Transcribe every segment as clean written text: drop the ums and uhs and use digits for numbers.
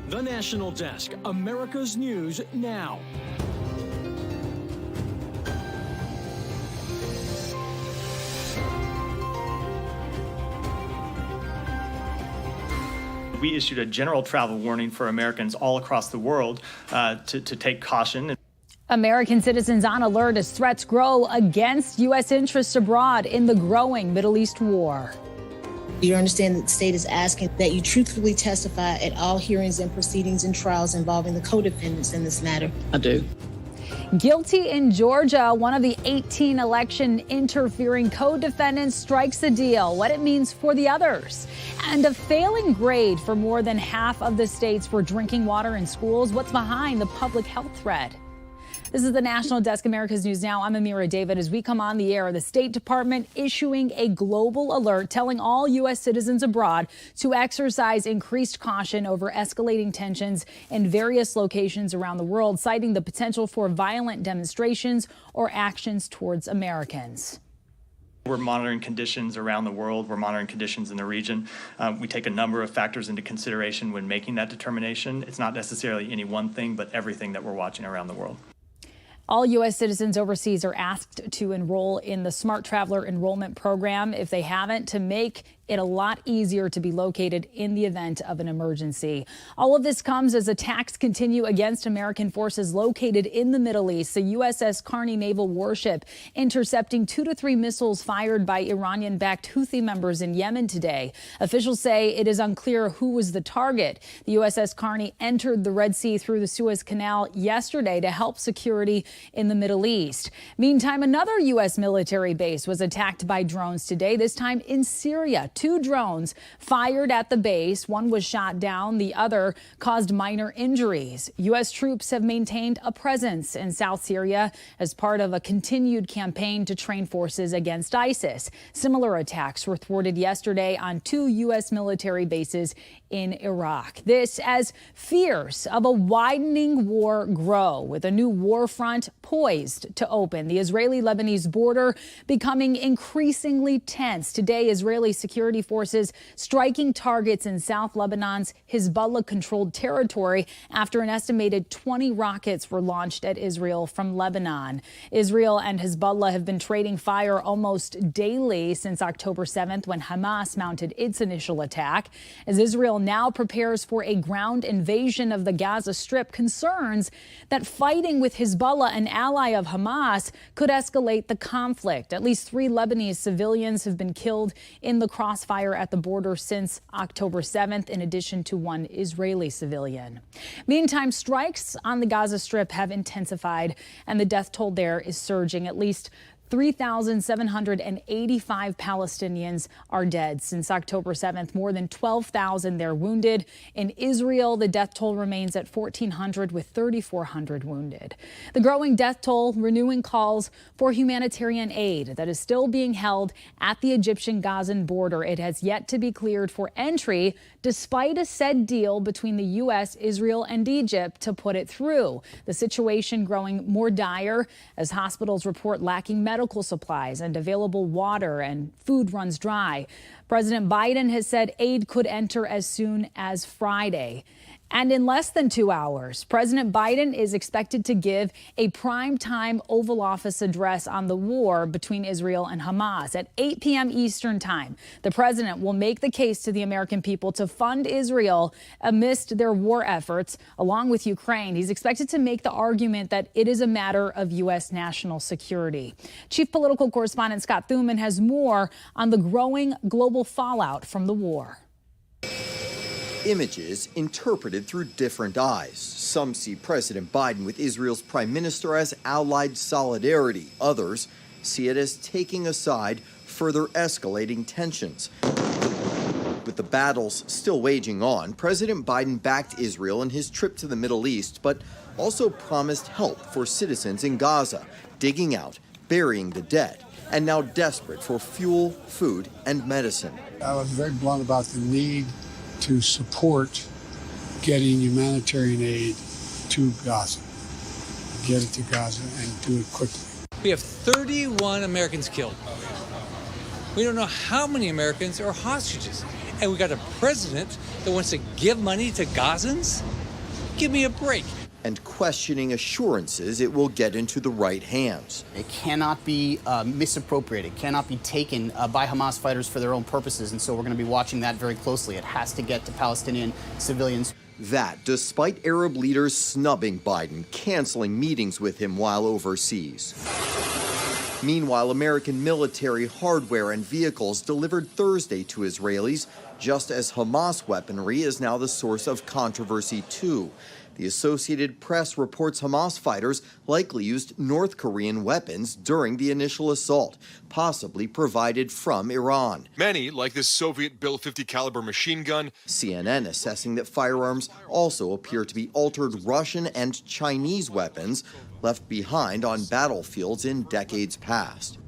The National Desk, America's News Now. We issued a general travel warning for Americans all across the world to take caution. American citizens on alert as threats grow against U.S. interests abroad in the growing Middle East war. You understand that the state is asking that you truthfully testify at all hearings and proceedings and trials involving the co-defendants in this matter. I do. Guilty in Georgia, one of the 18 election interfering co-defendants strikes a deal, what it means for the others. And a failing grade for more than half of the states for drinking water in schools. What's behind the public health threat? This is the National Desk, America's News Now. I'm Amira David. As we come on the air, the State Department issuing a global alert telling all U.S. citizens abroad to exercise increased caution over escalating tensions in various locations around the world, citing the potential for violent demonstrations or actions towards Americans. We're monitoring conditions around the world. We're monitoring conditions in the region. We take a number of factors into consideration when making that determination. It's not necessarily any one thing, but everything that we're watching around the world. All U.S. citizens overseas are asked to enroll in the Smart Traveler Enrollment Program if they haven't, to make it a lot easier to be located in the event of an emergency. All of this comes as attacks continue against American forces located in the Middle East. The USS Carney naval warship intercepting 2 to 3 missiles fired by Iranian-backed Houthi members in Yemen today. Officials say it is unclear who was the target. The USS Carney entered the Red Sea through the Suez Canal yesterday to help security in the Middle East. Meantime, another U.S. military base was attacked by drones today, this time in Syria. 2 drones fired at the base. One was shot down. The other caused minor injuries. U.S. troops have maintained a presence in South Syria as part of a continued campaign to train forces against ISIS. Similar attacks were thwarted yesterday on 2 U.S. military bases in Iraq. This as fears of a widening war grow, with a new war front poised to open. The Israeli-Lebanese border becoming increasingly tense. Today, Israeli security forces striking targets in South Lebanon's Hezbollah-controlled territory after an estimated 20 rockets were launched at Israel from Lebanon. Israel and Hezbollah have been trading fire almost daily since October 7th, when Hamas mounted its initial attack. As Israel now prepares for a ground invasion of the Gaza Strip, concerns that fighting with Hezbollah, an ally of Hamas, could escalate the conflict. At least 3 Lebanese civilians have been killed in the crossfire at the border since October 7th, in addition to 1 Israeli civilian. Meantime, strikes on the Gaza Strip have intensified, and the death toll there is surging. At least 3,785 Palestinians are dead since October 7th. More than 12,000 there wounded. In Israel, the death toll remains at 1,400, with 3,400 wounded. The growing death toll renewing calls for humanitarian aid that is still being held at the Egyptian-Gazan border. It has yet to be cleared for entry, despite a said deal between the U.S., Israel, and Egypt to put it through. The situation growing more dire as hospitals report lacking medical supplies and available water, and food runs dry. President Biden has said aid could enter as soon as Friday. And in less than 2 hours, President Biden is expected to give a primetime Oval Office address on the war between Israel and Hamas at 8 p.m. Eastern time. The president will make the case to the American people to fund Israel amidst their war efforts, along with Ukraine. He's expected to make the argument that it is a matter of U.S. national security. Chief political correspondent Scott Thuman has more on the growing global fallout from the war. Images interpreted through different eyes. Some see President Biden with Israel's prime minister as allied solidarity. Others see it as taking a side, further escalating tensions. With the battles still waging on, President Biden backed Israel in his trip to the Middle East, but also promised help for citizens in Gaza, digging out, burying the dead, and now desperate for fuel, food, and medicine. I was very blunt about the need to support getting humanitarian aid to Gaza. Get it to Gaza and do it quickly. We have 31 Americans killed. We don't know how many Americans are hostages. And we got a president that wants to give money to Gazans? Give me a break. And questioning assurances it will get into the right hands. It cannot be misappropriated, cannot be taken by Hamas fighters for their own purposes, and so we're going to be watching that very closely. It has to get to Palestinian civilians. That despite Arab leaders snubbing Biden, canceling meetings with him while overseas. Meanwhile, American military hardware and vehicles delivered Thursday to Israelis, just as Hamas weaponry is now the source of controversy too. The Associated Press reports Hamas fighters likely used North Korean weapons during the initial assault, possibly provided from Iran. Many, like this Soviet-built 50 caliber machine gun. CNN assessing that firearms also appear to be altered Russian and Chinese weapons left behind on battlefields in decades past.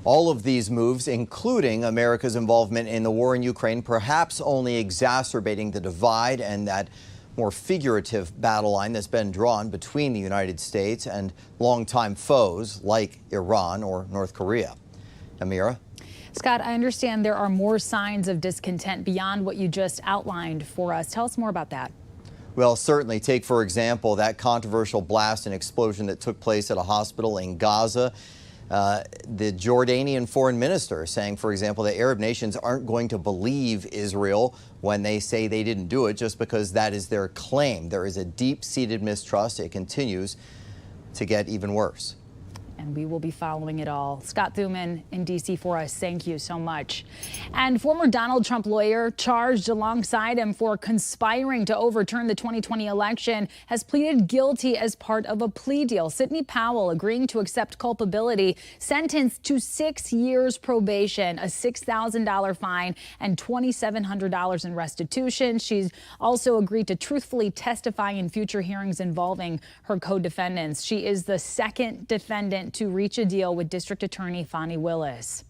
All of these moves, including America's involvement in the war in Ukraine, perhaps only exacerbating the divide and that more figurative battle line that's been drawn between the United States and longtime foes like Iran or North Korea. Amira? Scott, I understand there are more signs of discontent beyond what you just outlined for us. Tell us more about that. Well, certainly. Take, for example, that controversial blast and explosion that took place at a hospital in Gaza. The Jordanian foreign minister saying, for example, that Arab nations aren't going to believe Israel when they say they didn't do it just because that is their claim. There is a deep-seated mistrust. It continues to get even worse. And we will be following it all. Scott Thuman in D.C. for us. Thank you so much. And former Donald Trump lawyer charged alongside him for conspiring to overturn the 2020 election has pleaded guilty as part of a plea deal. Sidney Powell agreeing to accept culpability, sentenced to 6 years probation, a $6,000 fine, and $2,700 in restitution. She's also agreed to truthfully testify in future hearings involving her co-defendants. She is the second defendant to reach a deal with District Attorney Fani Willis.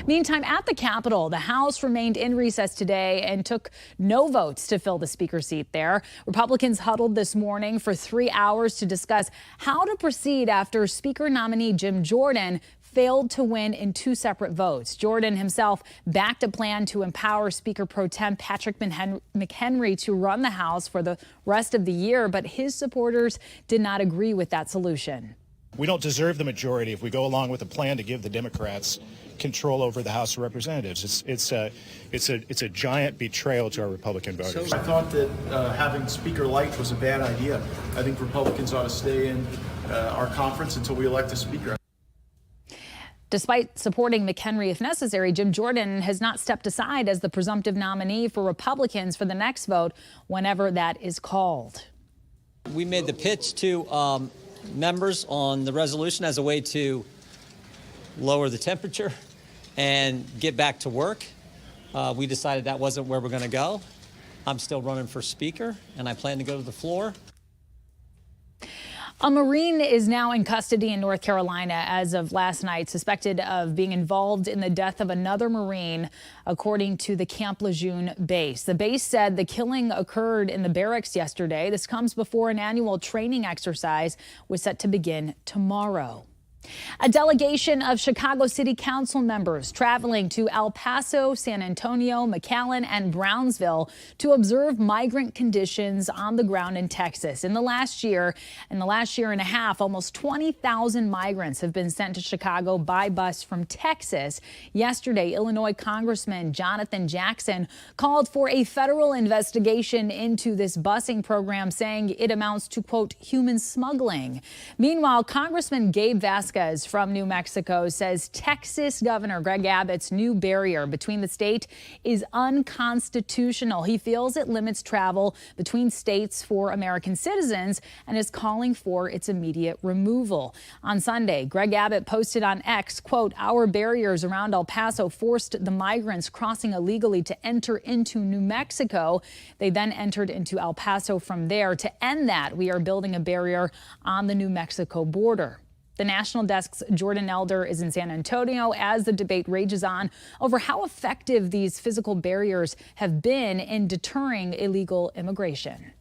Meantime, at the Capitol, the House remained in recess today and took no votes to fill the speaker seat there. Republicans huddled this morning for 3 hours to discuss how to proceed after Speaker nominee Jim Jordan failed to win in 2 separate votes. Jordan himself backed a plan to empower Speaker Pro Tem Patrick McHenry to run the House for the rest of the year, but his supporters did not agree with that solution. We don't deserve the majority if we go along with a plan to give the Democrats control over the House of Representatives. It's a giant betrayal to our Republican voters. So I thought that having Speaker Light was a bad idea. I think Republicans ought to stay in our conference until we elect a speaker. Despite supporting McHenry if necessary, Jim Jordan has not stepped aside as the presumptive nominee for Republicans for the next vote whenever that is called. We made the pitch to members on the resolution as a way to lower the temperature and get back to work. We decided that wasn't where we're going to go. I'm still running for speaker, and I plan to go to the floor. A Marine is now in custody in North Carolina as of last night, suspected of being involved in the death of another Marine, according to the Camp Lejeune base. The base said the killing occurred in the barracks yesterday. This comes before an annual training exercise was set to begin tomorrow. A delegation of Chicago City Council members traveling to El Paso, San Antonio, McAllen, and Brownsville to observe migrant conditions on the ground in Texas. In the last year and a half, almost 20,000 migrants have been sent to Chicago by bus from Texas. Yesterday, Illinois Congressman Jonathan Jackson called for a federal investigation into this busing program, saying it amounts to, quote, human smuggling. Meanwhile, Congressman Gabe Vasquez from New Mexico says Texas Governor Greg Abbott's new barrier between the state is unconstitutional. He feels it limits travel between states for American citizens and is calling for its immediate removal. On Sunday, Greg Abbott posted on X, quote, our barriers around El Paso forced the migrants crossing illegally to enter into New Mexico. They then entered into El Paso from there. To end that, we are building a barrier on the New Mexico border. The National Desk's Jordan Elder is in San Antonio as the debate rages on over how effective these physical barriers have been in deterring illegal immigration.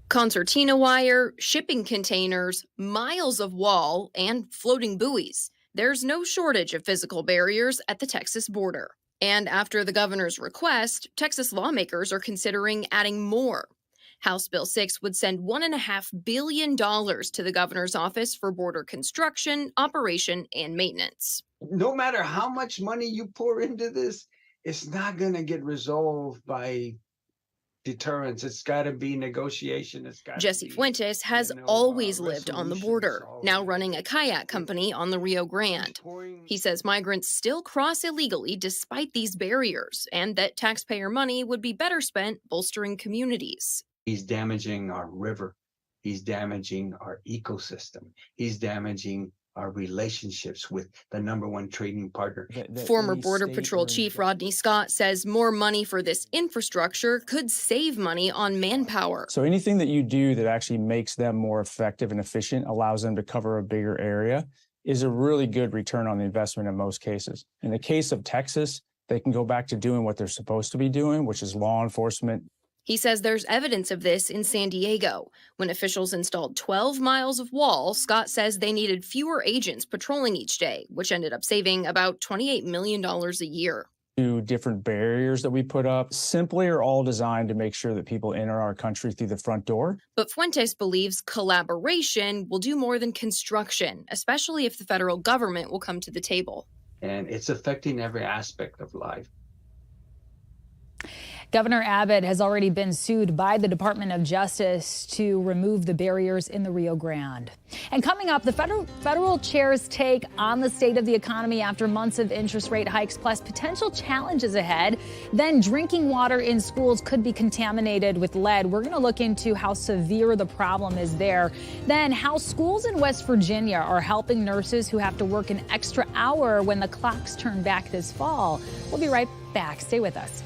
Concertina wire, shipping containers, miles of wall, and floating buoys. There's no shortage of physical barriers at the Texas border. And after the governor's request, Texas lawmakers are considering adding more. House Bill 6 would send $1.5 billion to the governor's office for border construction, operation, and maintenance. No matter how much money you pour into this, it's not going to get resolved by deterrence. It's got to be negotiation. Jesse Fuentes has always lived on the border, now running a kayak company on the Rio Grande. He says migrants still cross illegally despite these barriers, and that taxpayer money would be better spent bolstering communities. He's damaging our river. He's damaging our ecosystem. He's damaging our relationships with the #1 trading partner. Former Border Patrol Chief Rodney Scott says more money for this infrastructure could save money on manpower. So anything that you do that actually makes them more effective and efficient, allows them to cover a bigger area, is a really good return on the investment in most cases. In the case of Texas, they can go back to doing what they're supposed to be doing, which is law enforcement. He says there's evidence of this in San Diego. When officials installed 12 miles of wall, Scott says they needed fewer agents patrolling each day, which ended up saving about $28 million a year. Different barriers that we put up simply are all designed to make sure that people enter our country through the front door. But Fuentes believes collaboration will do more than construction, especially if the federal government will come to the table. And it's affecting every aspect of life. Governor Abbott has already been sued by the Department of Justice to remove the barriers in the Rio Grande. And coming up, the federal chair's take on the state of the economy after months of interest rate hikes, plus potential challenges ahead. Then drinking water in schools could be contaminated with lead. We're going to look into how severe the problem is there. Then how schools in West Virginia are helping nurses who have to work an extra hour when the clocks turn back this fall. We'll be right back. Stay with us.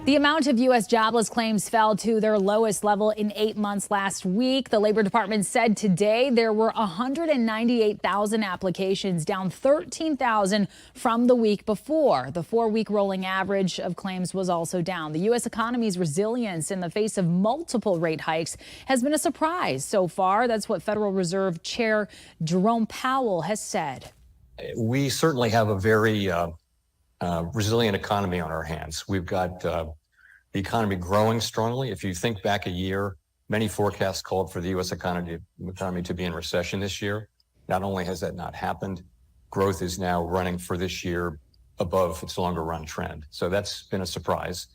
The amount of U.S. jobless claims fell to their lowest level in 8 months last week. The Labor Department said today there were 198,000 applications, down 13,000 from the week before. The 4-week rolling average of claims was also down. The U.S. economy's resilience in the face of multiple rate hikes has been a surprise so far. That's what Federal Reserve Chair Jerome Powell has said. We certainly have a very resilient economy on our hands. We've got the economy growing strongly. If you think back a year, many forecasts called for the U.S. economy to be in recession this year. Not only has that not happened, growth is now running for this year above its longer run trend. So that's been a surprise.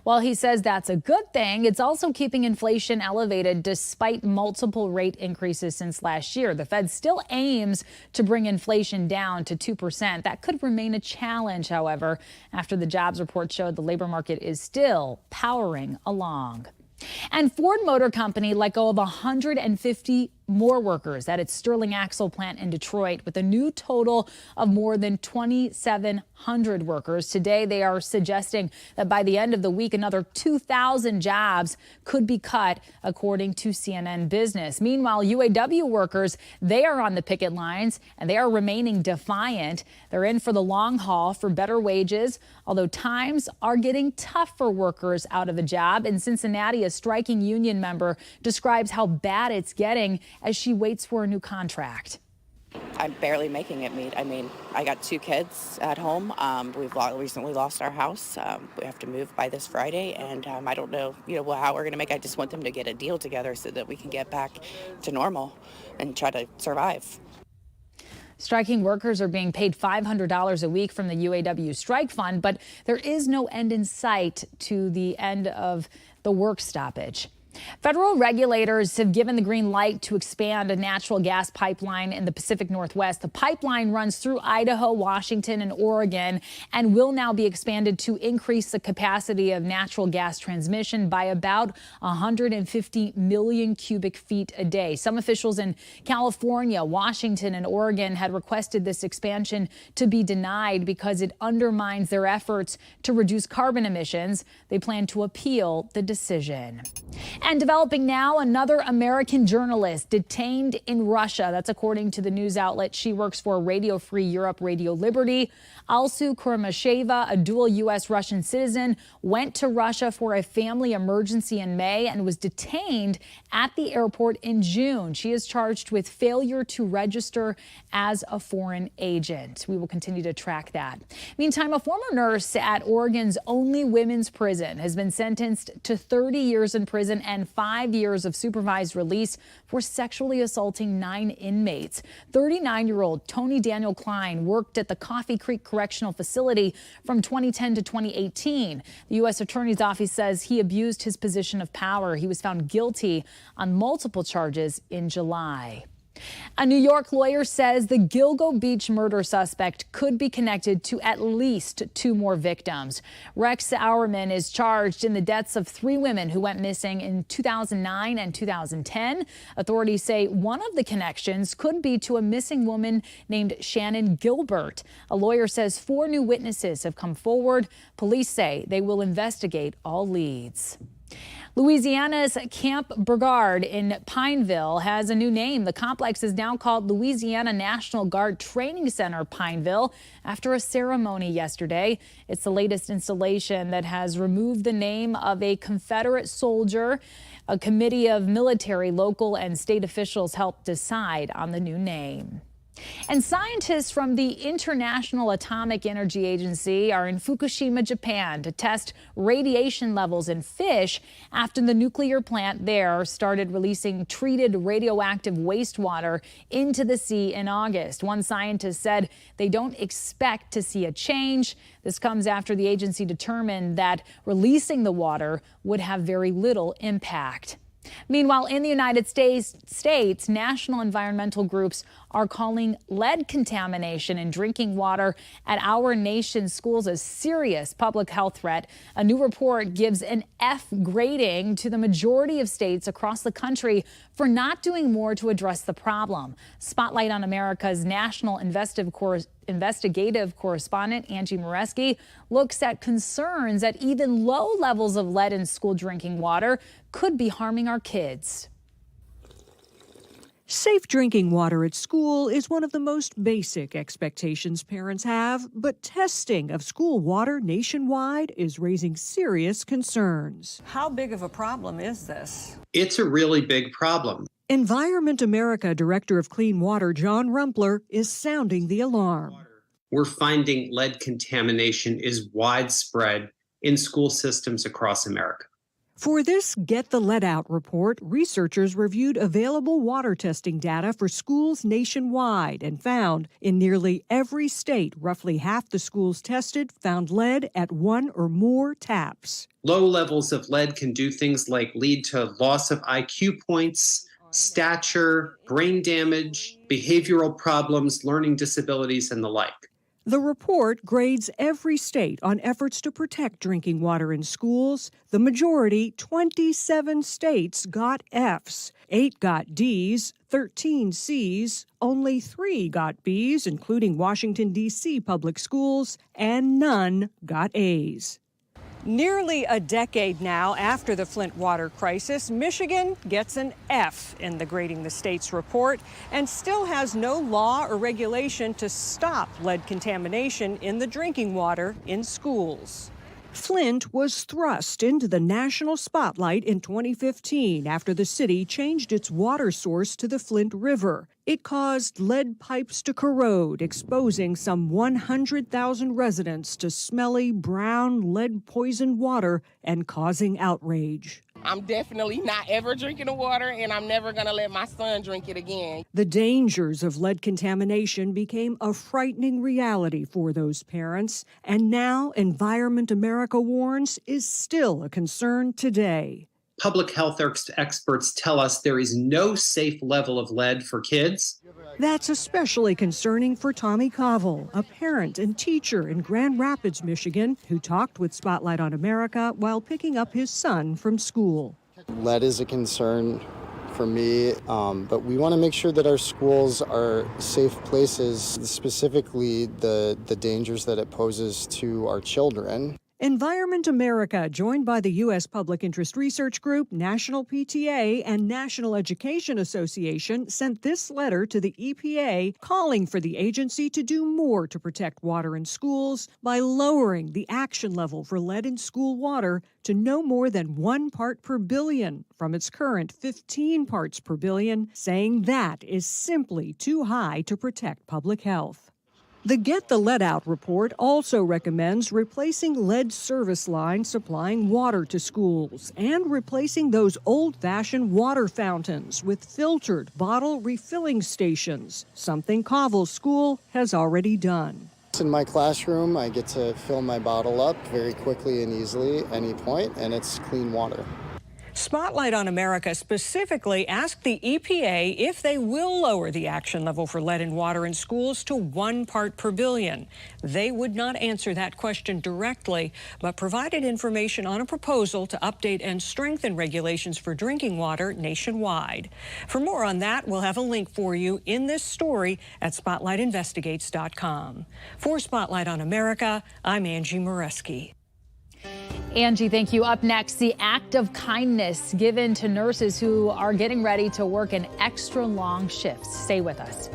While he says that's a good thing, it's also keeping inflation elevated despite multiple rate increases since last year. The Fed still aims to bring inflation down to 2%. That could remain a challenge, however, after the jobs report showed the labor market is still powering along. And Ford Motor Company let go of 150 more workers at its Sterling Axle plant in Detroit with a new total of more than 2,700 workers. Today, they are suggesting that by the end of the week, another 2,000 jobs could be cut, according to CNN Business. Meanwhile, UAW workers, they are on the picket lines and they are remaining defiant. They're in for the long haul for better wages, although times are getting tough for workers out of a job. In Cincinnati, a striking union member describes how bad it's getting as she waits for a new contract. I'm barely making it meet. I mean, I got 2 kids at home. We've recently lost our house. We have to move by this Friday, and I don't know, how we're going to make it. I just want them to get a deal together so that we can get back to normal and try to survive. Striking workers are being paid $500 a week from the UAW strike fund, but there is no end in sight to the end of the work stoppage. Federal regulators have given the green light to expand a natural gas pipeline in the Pacific Northwest. The pipeline runs through Idaho, Washington, and Oregon and will now be expanded to increase the capacity of natural gas transmission by about 150 million cubic feet a day. Some officials in California, Washington, and Oregon had requested this expansion to be denied because it undermines their efforts to reduce carbon emissions. They plan to appeal the decision. And developing now, another American journalist detained in Russia. That's according to the news outlet she works for, Radio Free Europe, Radio Liberty. Alsu Kurmasheva, a dual U.S.-Russian citizen, went to Russia for a family emergency in May and was detained at the airport in June. She is charged with failure to register as a foreign agent. We will continue to track that. Meantime, a former nurse at Oregon's only women's prison has been sentenced to 30 years in prison and 5 years of supervised release for sexually assaulting 9 inmates. 39-year-old Tony Daniel Klein worked at the Coffee Creek Correctional Facility from 2010 to 2018. The U.S. Attorney's Office says he abused his position of power. He was found guilty on multiple charges in July. A New York lawyer says the Gilgo Beach murder suspect could be connected to at least 2 more victims. Rex Auerman is charged in the deaths of 3 women who went missing in 2009 and 2010. Authorities say one of the connections could be to a missing woman named Shannon Gilbert. A lawyer says 4 new witnesses have come forward. Police say they will investigate all leads. Louisiana's Camp Brigard in Pineville has a new name. The complex is now called Louisiana National Guard Training Center Pineville after a ceremony yesterday. It's the latest installation that has removed the name of a Confederate soldier. A committee of military, local, and state officials helped decide on the new name. And scientists from the International Atomic Energy Agency are in Fukushima, Japan, to test radiation levels in fish after the nuclear plant there started releasing treated radioactive wastewater into the sea in August. One scientist said they don't expect to see a change. This comes after the agency determined that releasing the water would have very little impact. Meanwhile, in the United States, national environmental groups are calling lead contamination in drinking water at our nation's schools a serious public health threat. A new report gives an F grading to the majority of states across the country for not doing more to address the problem. Spotlight on America's national investigative correspondent Angie Moreski looks at concerns that even low levels of lead in school drinking water could be harming our kids. Safe drinking water at school is one of the most basic expectations parents have, but testing of school water nationwide is raising serious concerns. How big of a problem is this? It's a really big problem. Environment America Director of Clean Water John Rumpler is sounding the alarm. We're finding lead contamination is widespread in school systems across America. For this Get the Lead Out report, researchers reviewed available water testing data for schools nationwide and found in nearly every state, roughly half the schools tested found lead at 1 or more taps. Low levels of lead can do things like lead to loss of IQ points, stature, brain damage, behavioral problems, learning disabilities, and the like. The report grades every state on efforts to protect drinking water in schools. The majority, 27 states, got Fs. 8 got Ds, 13 Cs, only 3 got Bs, including Washington, D.C. public schools, and none got As. Nearly a decade now after the Flint water crisis, Michigan gets an F in the Grading the States report and still has no law or regulation to stop lead contamination in the drinking water in schools. Flint was thrust into the national spotlight in 2015 after the city changed its water source to the Flint River. It caused lead pipes to corrode, exposing some 100,000 residents to smelly, brown, lead-poisoned water and causing outrage. I'm definitely not ever drinking the water, and I'm never going to let my son drink it again. The dangers of lead contamination became a frightening reality for those parents, and now Environment America warns is still a concern today. Public health experts tell us there is no safe level of lead for kids. That's especially concerning for Tommy Covell, a parent and teacher in Grand Rapids, Michigan, who talked with Spotlight on America while picking up his son from school. Lead is a concern for me, but we want to make sure that our schools are safe places, specifically the dangers that it poses to our children. Environment America, joined by the U.S. Public Interest Research Group, National PTA, and National Education Association, sent this letter to the EPA calling for the agency to do more to protect water in schools by lowering the action level for lead in school water to no more than 1 part per billion from its current 15 parts per billion, saying that is simply too high to protect public health. The Get the Lead Out report also recommends replacing lead service lines supplying water to schools and replacing those old-fashioned water fountains with filtered bottle refilling stations, something Covell School has already done. In my classroom, I get to fill my bottle up very quickly and easily at any point, and it's clean water. Spotlight on America specifically asked the EPA if they will lower the action level for lead in water in schools to 1 part per billion. They would not answer that question directly, but provided information on a proposal to update and strengthen regulations for drinking water nationwide. For more on that, we'll have a link for you in this story at SpotlightInvestigates.com. For Spotlight on America, I'm Angie Moreski. Angie, thank you. Up next, the act of kindness given to nurses who are getting ready to work an extra long shift. Stay with us.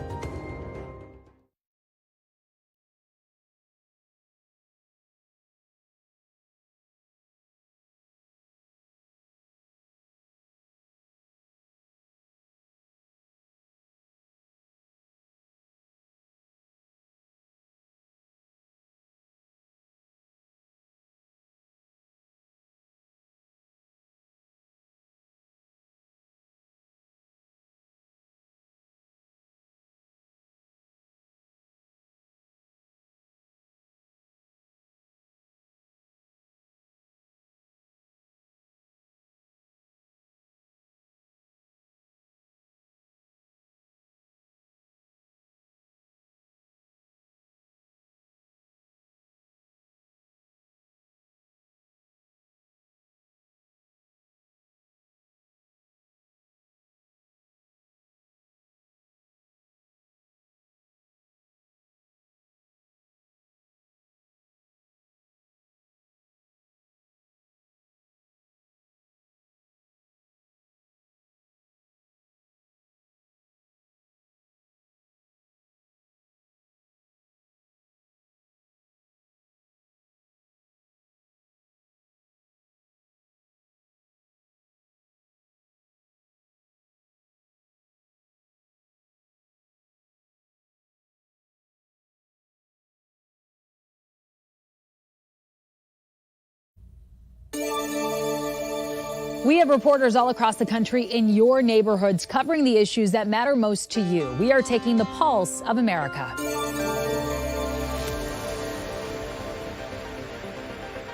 We have reporters all across the country in your neighborhoods covering the issues that matter most to you. We are taking the pulse of America.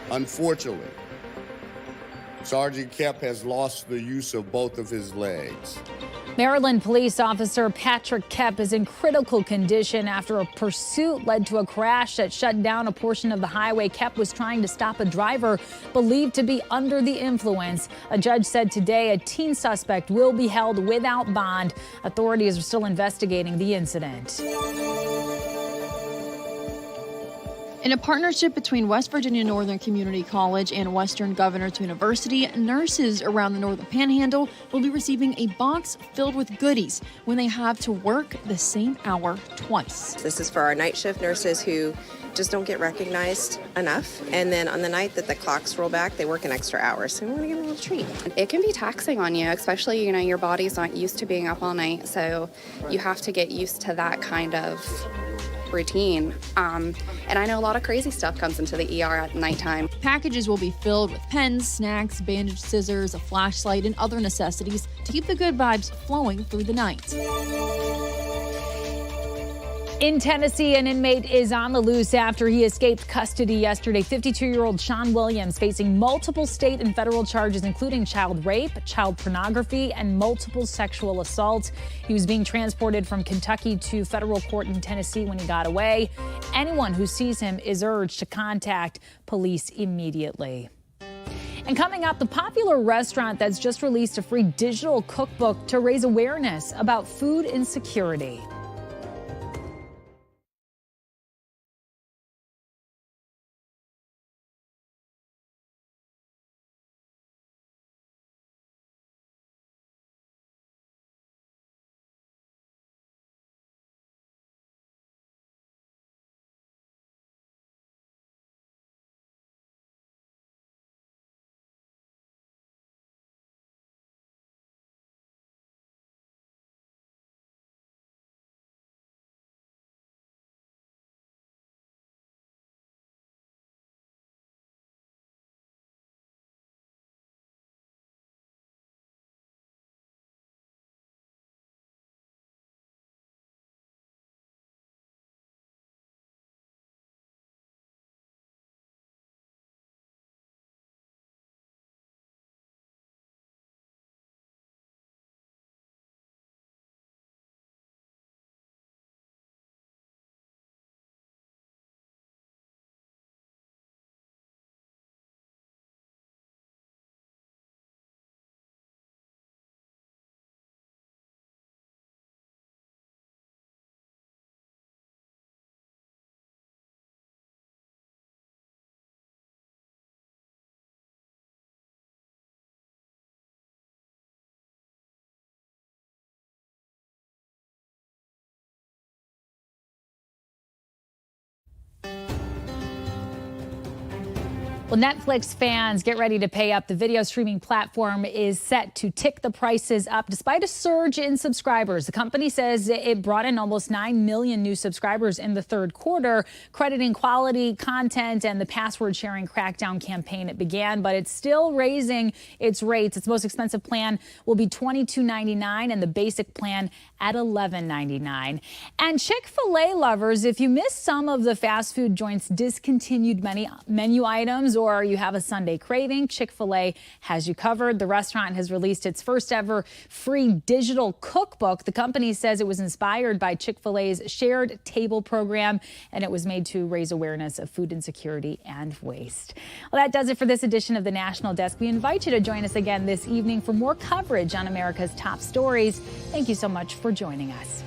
Unfortunately, Sergeant Kemp has lost the use of both of his legs. Maryland police officer Patrick Koepp is in critical condition after a pursuit led to a crash that shut down a portion of the highway. Koepp was trying to stop a driver believed to be under the influence. A judge said today a teen suspect will be held without bond. Authorities are still investigating the incident. In a partnership between West Virginia Northern Community College and Western Governors University, nurses around the Northern Panhandle will be receiving a box filled with goodies when they have to work the same hour twice. This is for our night shift nurses who just don't get recognized enough. And then on the night that the clocks roll back, they work an extra hour. So we want to give them a little treat. It can be taxing on you, especially, your body's not used to being up all night. So you have to get used to that kind of routine. And I know a lot of crazy stuff comes into the ER at nighttime. Packages will be filled with pens, snacks, bandage scissors, a flashlight, and other necessities to keep the good vibes flowing through the night. In Tennessee, an inmate is on the loose after he escaped custody yesterday. 52-year-old Sean Williams facing multiple state and federal charges, including child rape, child pornography, and multiple sexual assaults. He was being transported from Kentucky to federal court in Tennessee when he got away. Anyone who sees him is urged to contact police immediately. And coming up, the popular restaurant that's just released a free digital cookbook to raise awareness about food insecurity. Well, Netflix fans, get ready to pay up. The video streaming platform is set to tick the prices up despite a surge in subscribers. The company says it brought in almost 9 million new subscribers in the third quarter, crediting quality content and the password sharing crackdown campaign it began. But it's still raising its rates. Its most expensive plan will be $22.99 and the basic plan at $11.99. And Chick-fil-A lovers, if you missed some of the fast food joint's discontinued menu items or you have a Sunday craving, Chick-fil-A has you covered. The restaurant has released its first ever free digital cookbook. The company says it was inspired by Chick-fil-A's shared table program, and it was made to raise awareness of food insecurity and waste. Well, that does it for this edition of the National Desk. We invite you to join us again this evening for more coverage on America's top stories. Thank you so much for joining us.